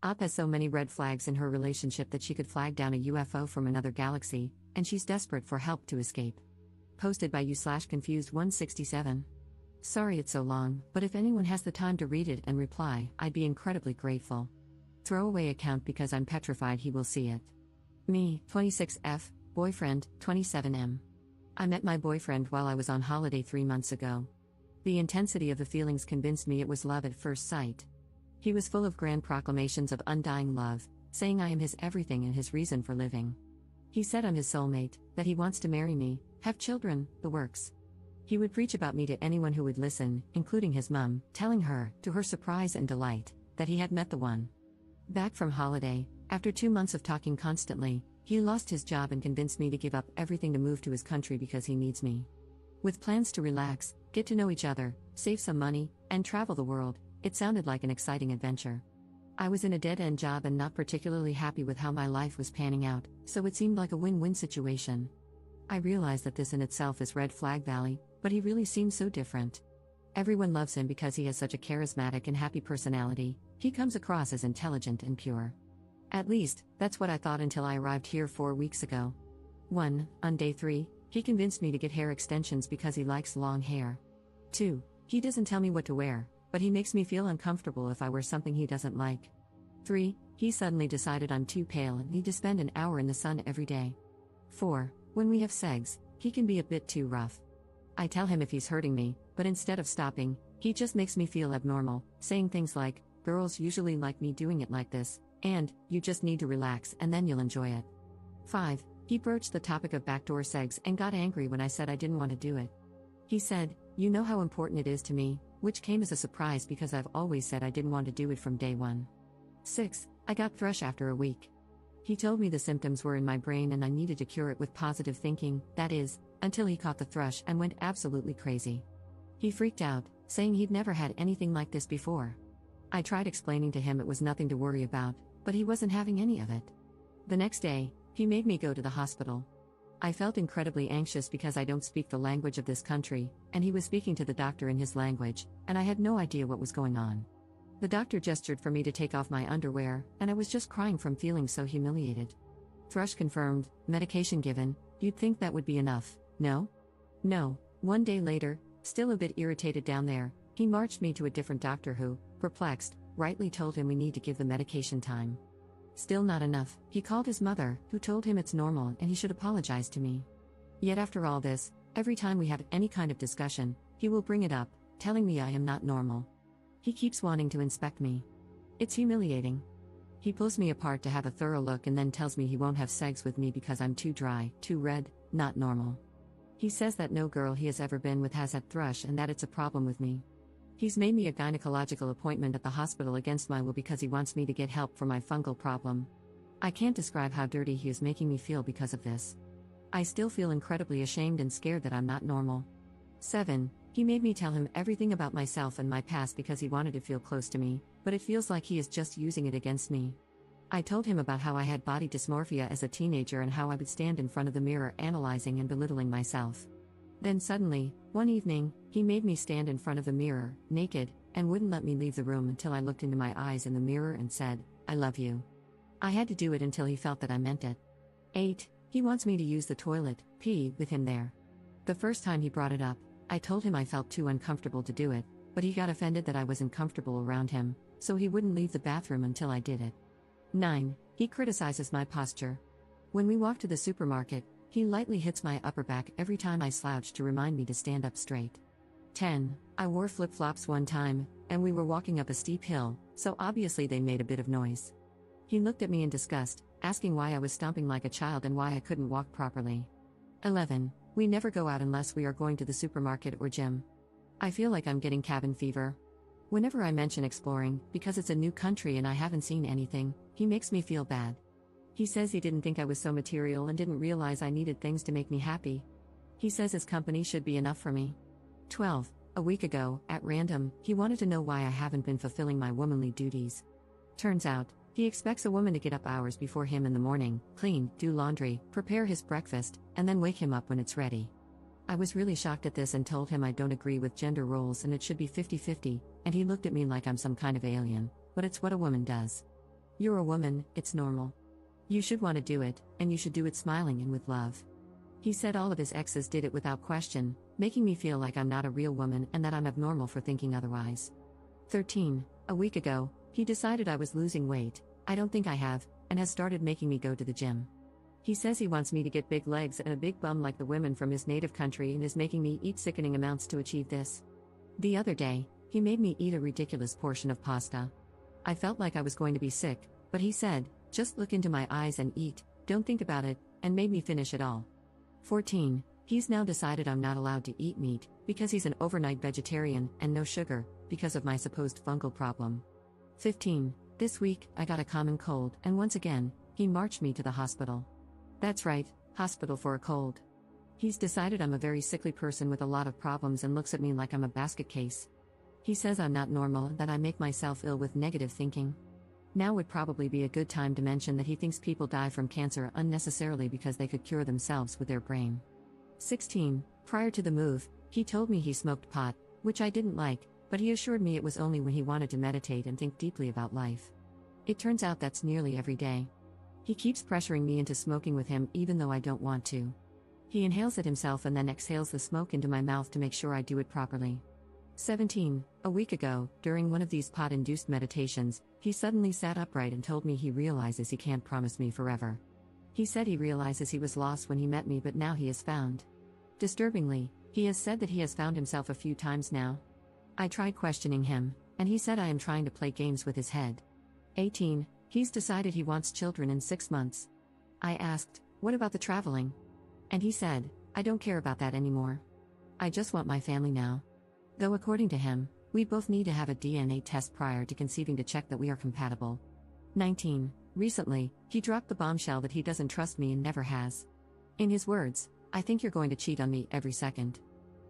Op has so many red flags in her relationship that she could flag down a UFO from another galaxy, and she's desperate for help to escape. Posted by you/confused167. Sorry it's so long, but if anyone has the time to read it and reply, I'd be incredibly grateful. Throwaway account because I'm petrified he will see it. Me, 26F, boyfriend, 27M. I met my boyfriend while I was on holiday 3 months ago. The intensity of the feelings convinced me it was love at first sight. He was full of grand proclamations of undying love, saying I am his everything and his reason for living. He said I'm his soulmate, that he wants to marry me, have children, the works. He would preach about me to anyone who would listen, including his mum, telling her, to her surprise and delight, that he had met the one. Back from holiday, after 2 months of talking constantly, he lost his job and convinced me to give up everything to move to his country because he needs me. With plans to relax, get to know each other, save some money, and travel the world, it sounded like an exciting adventure. I was in a dead-end job and not particularly happy with how my life was panning out, so it seemed like a win-win situation. I realized that this in itself is red flag valley, but he really seems so different. Everyone loves him because he has such a charismatic and happy personality. He comes across as intelligent and pure. At least, that's what I thought until I arrived here 4 weeks ago. 1. On day 3, he convinced me to get hair extensions because he likes long hair. 2. He doesn't tell me what to wear, but he makes me feel uncomfortable if I wear something he doesn't like. 3. He suddenly decided I'm too pale and need to spend an hour in the sun every day. 4. When we have sex, he can be a bit too rough. I tell him if he's hurting me, but instead of stopping, he just makes me feel abnormal, saying things like, girls usually like me doing it like this, and, you just need to relax and then you'll enjoy it. 5. He broached the topic of backdoor sex and got angry when I said I didn't want to do it. He said, you know how important it is to me, which came as a surprise because I've always said I didn't want to do it from day one. 6. I got thrush after a week. He told me the symptoms were in my brain and I needed to cure it with positive thinking, that is, until he caught the thrush and went absolutely crazy. He freaked out, saying he'd never had anything like this before. I tried explaining to him it was nothing to worry about, but he wasn't having any of it. The next day, he made me go to the hospital. I felt incredibly anxious because I don't speak the language of this country, and he was speaking to the doctor in his language, and I had no idea what was going on. The doctor gestured for me to take off my underwear, and I was just crying from feeling so humiliated. Thrush confirmed, medication given, you'd think that would be enough, no? No. 1 day later, still a bit irritated down there, he marched me to a different doctor who, perplexed, rightly told him we need to give the medication time. Still not enough, he called his mother, who told him it's normal and he should apologize to me. Yet after all this, every time we have any kind of discussion, he will bring it up, telling me I am not normal. He keeps wanting to inspect me. It's humiliating. He pulls me apart to have a thorough look and then tells me he won't have sex with me because I'm too dry, too red, not normal. He says that no girl he has ever been with has had thrush and that it's a problem with me. He's made me a gynecological appointment at the hospital against my will because he wants me to get help for my fungal problem. I can't describe how dirty he is making me feel because of this. I still feel incredibly ashamed and scared that I'm not normal. 7. He made me tell him everything about myself and my past because he wanted to feel close to me, but it feels like he is just using it against me. I told him about how I had body dysmorphia as a teenager and how I would stand in front of the mirror analyzing and belittling myself. Then suddenly, one evening, he made me stand in front of the mirror, naked, and wouldn't let me leave the room until I looked into my eyes in the mirror and said, I love you. I had to do it until he felt that I meant it. 8. He wants me to use the toilet, pee, with him there. The first time he brought it up, I told him I felt too uncomfortable to do it, but he got offended that I wasn't comfortable around him, so he wouldn't leave the bathroom until I did it. 9. He criticizes my posture. When we walk to the supermarket, he lightly hits my upper back every time I slouch to remind me to stand up straight. 10. I wore flip-flops one time, and we were walking up a steep hill, so obviously they made a bit of noise. He looked at me in disgust, asking why I was stomping like a child and why I couldn't walk properly. 11. We never go out unless we are going to the supermarket or gym. I feel like I'm getting cabin fever. Whenever I mention exploring, because it's a new country and I haven't seen anything, he makes me feel bad. He says he didn't think I was so material and didn't realize I needed things to make me happy. He says his company should be enough for me. 12. A week ago, at random, he wanted to know why I haven't been fulfilling my womanly duties. Turns out, he expects a woman to get up hours before him in the morning, clean, do laundry, prepare his breakfast, and then wake him up when it's ready. I was really shocked at this and told him I don't agree with gender roles and it should be 50-50, and he looked at me like I'm some kind of alien, but it's what a woman does. You're a woman, it's normal. You should want to do it, and you should do it smiling and with love. He said all of his exes did it without question, making me feel like I'm not a real woman and that I'm abnormal for thinking otherwise. 13. A week ago, he decided I was losing weight, I don't think I have, and has started making me go to the gym. He says he wants me to get big legs and a big bum like the women from his native country and is making me eat sickening amounts to achieve this. The other day, he made me eat a ridiculous portion of pasta. I felt like I was going to be sick, but he said, just look into my eyes and eat, don't think about it, and made me finish it all. 14. He's now decided I'm not allowed to eat meat, because he's an overnight vegetarian, and no sugar, because of my supposed fungal problem. 15. This week, I got a common cold, and once again, he marched me to the hospital. That's right, hospital for a cold. He's decided I'm a very sickly person with a lot of problems and looks at me like I'm a basket case. He says I'm not normal and that I make myself ill with negative thinking. Now would probably be a good time to mention that he thinks people die from cancer unnecessarily because they could cure themselves with their brain. 16. Prior to the move, he told me he smoked pot, which I didn't like, but he assured me it was only when he wanted to meditate and think deeply about life. It turns out that's nearly every day. He keeps pressuring me into smoking with him even though I don't want to. He inhales it himself and then exhales the smoke into my mouth to make sure I do it properly. 17. A week ago, during one of these pot-induced meditations, he suddenly sat upright and told me he realizes he can't promise me forever. He said he realizes he was lost when he met me but now he is found. Disturbingly, he has said that he has found himself a few times now. I tried questioning him, and he said I am trying to play games with his head. 18. He's decided he wants children in 6 months. I asked, what about the traveling? And he said, I don't care about that anymore. I just want my family now. Though according to him, we both need to have a DNA test prior to conceiving to check that we are compatible. 19. Recently, he dropped the bombshell that he doesn't trust me and never has. In his words, I think you're going to cheat on me every second.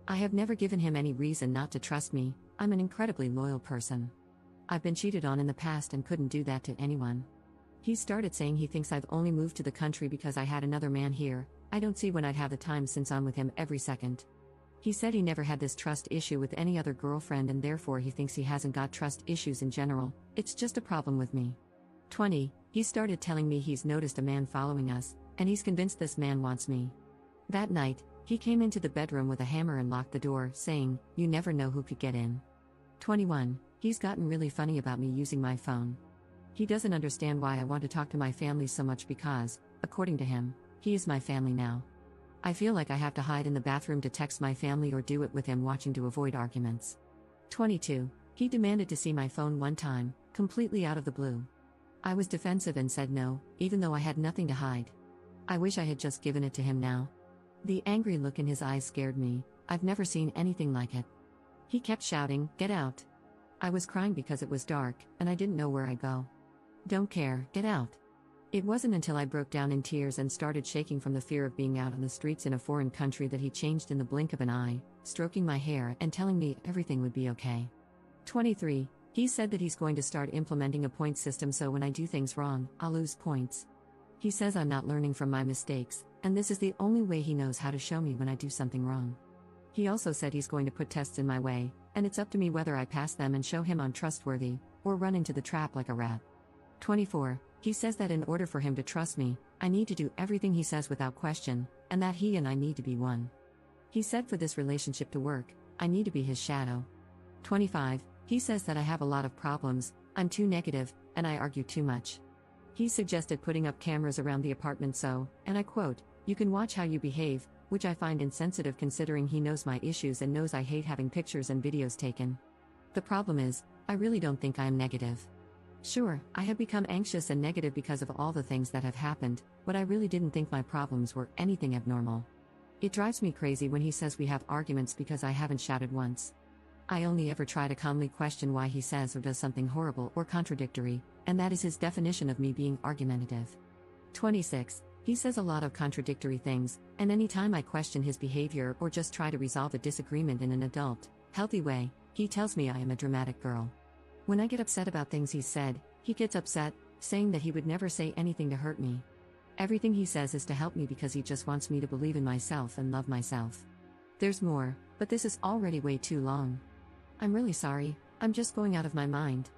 I have never given him any reason not to trust me, I'm an incredibly loyal person. I've been cheated on in the past and couldn't do that to anyone. He started saying he thinks I've only moved to the country because I had another man here, I don't see when I'd have the time since I'm with him every second. He said he never had this trust issue with any other girlfriend and therefore he thinks he hasn't got trust issues in general, it's just a problem with me. 20. He started telling me he's noticed a man following us, and he's convinced this man wants me. That night, he came into the bedroom with a hammer and locked the door, saying, you never know who could get in. 21. He's gotten really funny about me using my phone. He doesn't understand why I want to talk to my family so much because, according to him, he is my family now. I feel like I have to hide in the bathroom to text my family or do it with him watching to avoid arguments. 22. He demanded to see my phone one time, completely out of the blue. I was defensive and said no, even though I had nothing to hide. I wish I had just given it to him now. The angry look in his eyes scared me, I've never seen anything like it. He kept shouting, get out. I was crying because it was dark, and I didn't know where I'd go. Don't care, get out. It wasn't until I broke down in tears and started shaking from the fear of being out on the streets in a foreign country that he changed in the blink of an eye, stroking my hair and telling me everything would be okay. 23. He said that he's going to start implementing a point system so when I do things wrong, I'll lose points. He says I'm not learning from my mistakes, and this is the only way he knows how to show me when I do something wrong. He also said he's going to put tests in my way, and it's up to me whether I pass them and show him I'm trustworthy, or run into the trap like a rat. 24. He says that in order for him to trust me, I need to do everything he says without question, and that he and I need to be one. He said for this relationship to work, I need to be his shadow. 25. He says that I have a lot of problems, I'm too negative, and I argue too much. He suggested putting up cameras around the apartment so, and I quote, you can watch how you behave, which I find insensitive considering he knows my issues and knows I hate having pictures and videos taken. The problem is, I really don't think I am negative. Sure, I have become anxious and negative because of all the things that have happened, but I really didn't think my problems were anything abnormal. It drives me crazy when he says we have arguments because I haven't shouted once. I only ever try to calmly question why he says or does something horrible or contradictory, and that is his definition of me being argumentative. 26. He says a lot of contradictory things, and anytime I question his behavior or just try to resolve a disagreement in an adult, healthy way, he tells me I am a dramatic girl. When I get upset about things he said, he gets upset, saying that he would never say anything to hurt me. Everything he says is to help me because he just wants me to believe in myself and love myself. There's more, but this is already way too long. I'm really sorry, I'm just going out of my mind.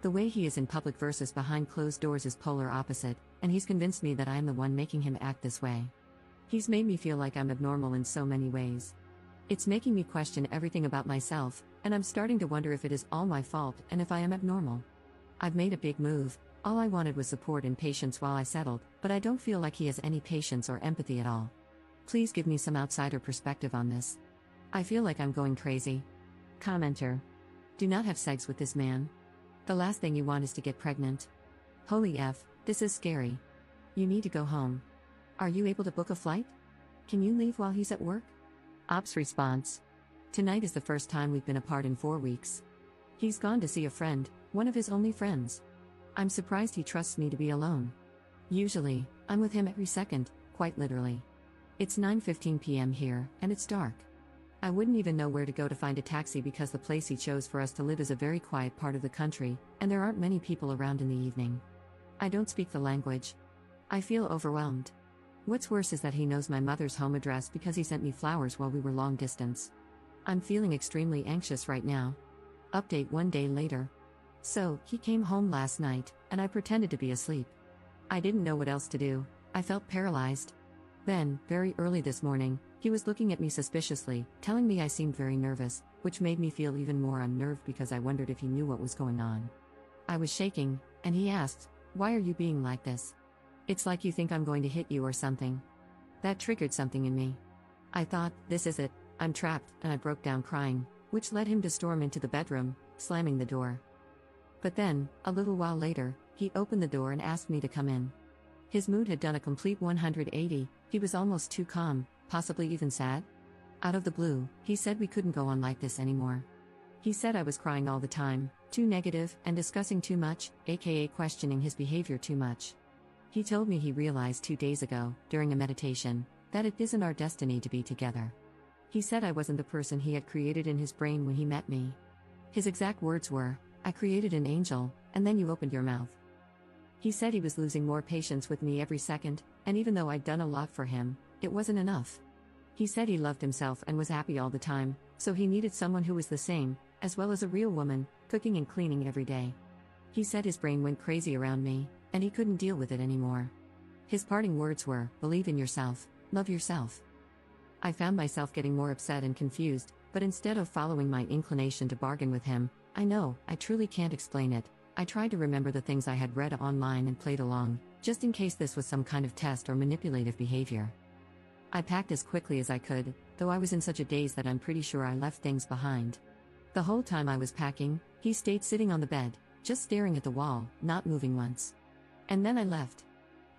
The way he is in public versus behind closed doors is polar opposite, and he's convinced me that I am the one making him act this way. He's made me feel like I'm abnormal in so many ways. It's making me question everything about myself, and I'm starting to wonder if it is all my fault and if I am abnormal. I've made a big move. All I wanted was support and patience while I settled, but I don't feel like he has any patience or empathy at all. Please give me some outsider perspective on this. I feel like I'm going crazy. Commenter. Do not have sex with this man. The last thing you want is to get pregnant. Holy F, this is scary. You need to go home. Are you able to book a flight? Can you leave while he's at work? Ops response. Tonight is the first time we've been apart in 4 weeks. He's gone to see a friend, one of his only friends. I'm surprised he trusts me to be alone. Usually, I'm with him every second, quite literally. It's 9:15 p.m. here, and it's dark. I wouldn't even know where to go to find a taxi because the place he chose for us to live is a very quiet part of the country, and there aren't many people around in the evening. I don't speak the language. I feel overwhelmed. What's worse is that he knows my mother's home address because he sent me flowers while we were long distance. I'm feeling extremely anxious right now. Update 1 day later. So, he came home last night, and I pretended to be asleep. I didn't know what else to do. I felt paralyzed. Then, very early this morning, he was looking at me suspiciously, telling me I seemed very nervous, which made me feel even more unnerved because I wondered if he knew what was going on. I was shaking, and he asked, "Why are you being like this? It's like you think I'm going to hit you or something." That triggered something in me. I thought, this is it, I'm trapped, and I broke down crying, which led him to storm into the bedroom, slamming the door. But then, a little while later, he opened the door and asked me to come in. His mood had done a complete 180, he was almost too calm, possibly even sad. Out of the blue, he said we couldn't go on like this anymore. He said I was crying all the time, too negative, and discussing too much, aka questioning his behavior too much. He told me he realized 2 days ago, during a meditation, that it isn't our destiny to be together. He said I wasn't the person he had created in his brain when he met me. His exact words were, "I created an angel, and then you opened your mouth." He said he was losing more patience with me every second, and even though I'd done a lot for him, it wasn't enough. He said he loved himself and was happy all the time, so he needed someone who was the same, as well as a real woman, cooking and cleaning every day. He said his brain went crazy around me, and he couldn't deal with it anymore. His parting words were, "Believe in yourself, love yourself." I found myself getting more upset and confused, but instead of following my inclination to bargain with him, I truly can't explain it. I tried to remember the things I had read online and played along, just in case this was some kind of test or manipulative behavior. I packed as quickly as I could, though I was in such a daze that I'm pretty sure I left things behind. The whole time I was packing, he stayed sitting on the bed, just staring at the wall, not moving once. And then I left.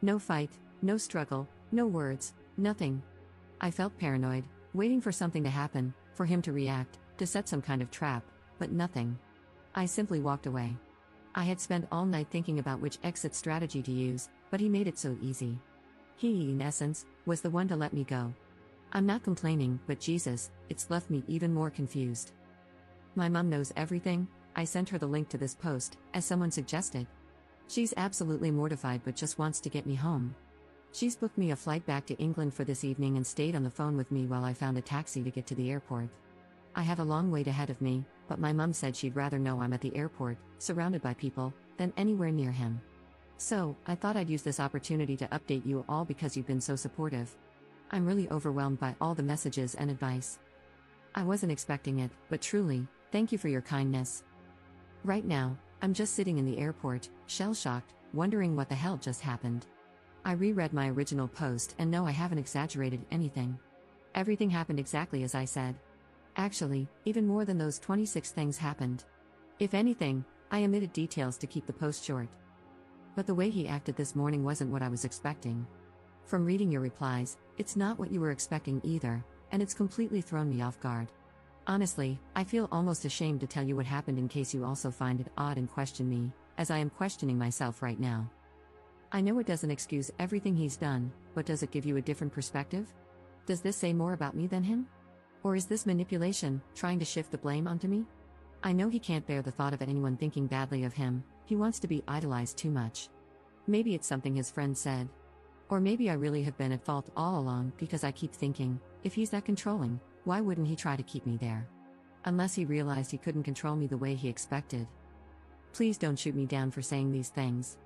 No fight, no struggle, no words, nothing. I felt paranoid, waiting for something to happen, for him to react, to set some kind of trap, but nothing. I simply walked away. I had spent all night thinking about which exit strategy to use, but he made it so easy. He, in essence, was the one to let me go. I'm not complaining, but Jesus, it's left me even more confused. My mom knows everything. I sent her the link to this post, as someone suggested. She's absolutely mortified but just wants to get me home. She's booked me a flight back to England for this evening and stayed on the phone with me while I found a taxi to get to the airport. I have a long wait ahead of me, but my mom said she'd rather know I'm at the airport, surrounded by people, than anywhere near him. So, I thought I'd use this opportunity to update you all because you've been so supportive. I'm really overwhelmed by all the messages and advice. I wasn't expecting it, but truly, thank you for your kindness. Right now, I'm just sitting in the airport, shell-shocked, wondering what the hell just happened. I reread my original post and no, I haven't exaggerated anything. Everything happened exactly as I said. Actually, even more than those 26 things happened. If anything, I omitted details to keep the post short. But the way he acted this morning wasn't what I was expecting. From reading your replies, it's not what you were expecting either, and it's completely thrown me off guard. Honestly, I feel almost ashamed to tell you what happened in case you also find it odd and question me, as I am questioning myself right now. I know it doesn't excuse everything he's done, but does it give you a different perspective? Does this say more about me than him? Or is this manipulation, trying to shift the blame onto me? I know he can't bear the thought of anyone thinking badly of him. He wants to be idolized too much. Maybe it's something his friend said. Or maybe I really have been at fault all along because I keep thinking, if he's that controlling, why wouldn't he try to keep me there? Unless he realized he couldn't control me the way he expected. Please don't shoot me down for saying these things.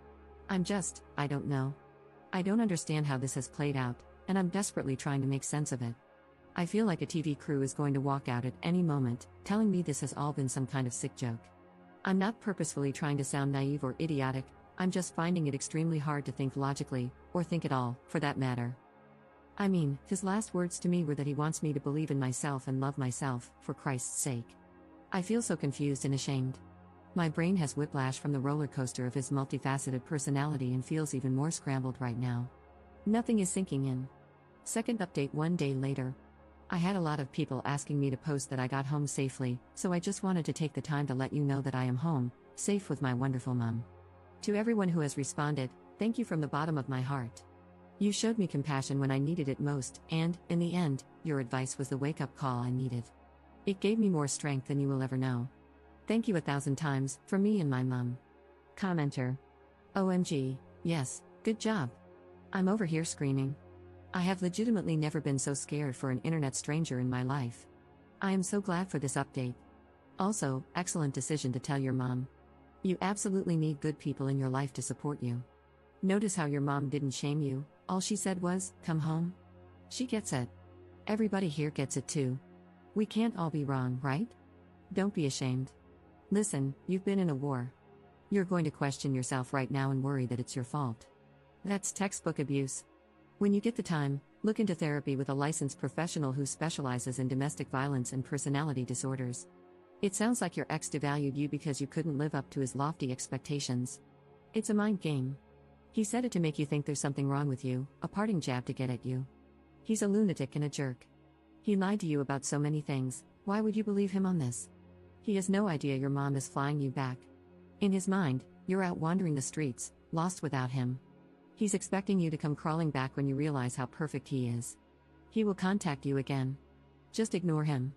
I don't know. I don't understand how this has played out, and I'm desperately trying to make sense of it. I feel like a TV crew is going to walk out at any moment, telling me this has all been some kind of sick joke. I'm not purposefully trying to sound naive or idiotic, I'm just finding it extremely hard to think logically, or think at all, for that matter. I mean, his last words to me were that he wants me to believe in myself and love myself, for Christ's sake. I feel so confused and ashamed. My brain has whiplash from the roller coaster of his multifaceted personality and feels even more scrambled right now. Nothing is sinking in. Second update 1 day later. I had a lot of people asking me to post that I got home safely, so I just wanted to take the time to let you know that I am home, safe with my wonderful mom. To everyone who has responded, thank you from the bottom of my heart. You showed me compassion when I needed it most, and, in the end, your advice was the wake-up call I needed. It gave me more strength than you will ever know. Thank you 1,000 times, from me and my mom. Commenter. OMG, yes, good job. I'm over here screaming. I have legitimately never been so scared for an internet stranger in my life. I am so glad for this update. Also, excellent decision to tell your mom. You absolutely need good people in your life to support you. Notice how your mom didn't shame you, all she said was, come home. She gets it. Everybody here gets it too. We can't all be wrong, right? Don't be ashamed. Listen, you've been in a war. You're going to question yourself right now and worry that it's your fault. That's textbook abuse. When you get the time, look into therapy with a licensed professional who specializes in domestic violence and personality disorders. It sounds like your ex devalued you because you couldn't live up to his lofty expectations. It's a mind game. He said it to make you think there's something wrong with you, a parting jab to get at you. He's a lunatic and a jerk. He lied to you about so many things, why would you believe him on this? He has no idea your mom is flying you back. In his mind, you're out wandering the streets, lost without him. He's expecting you to come crawling back when you realize how perfect he is. He will contact you again. Just ignore him.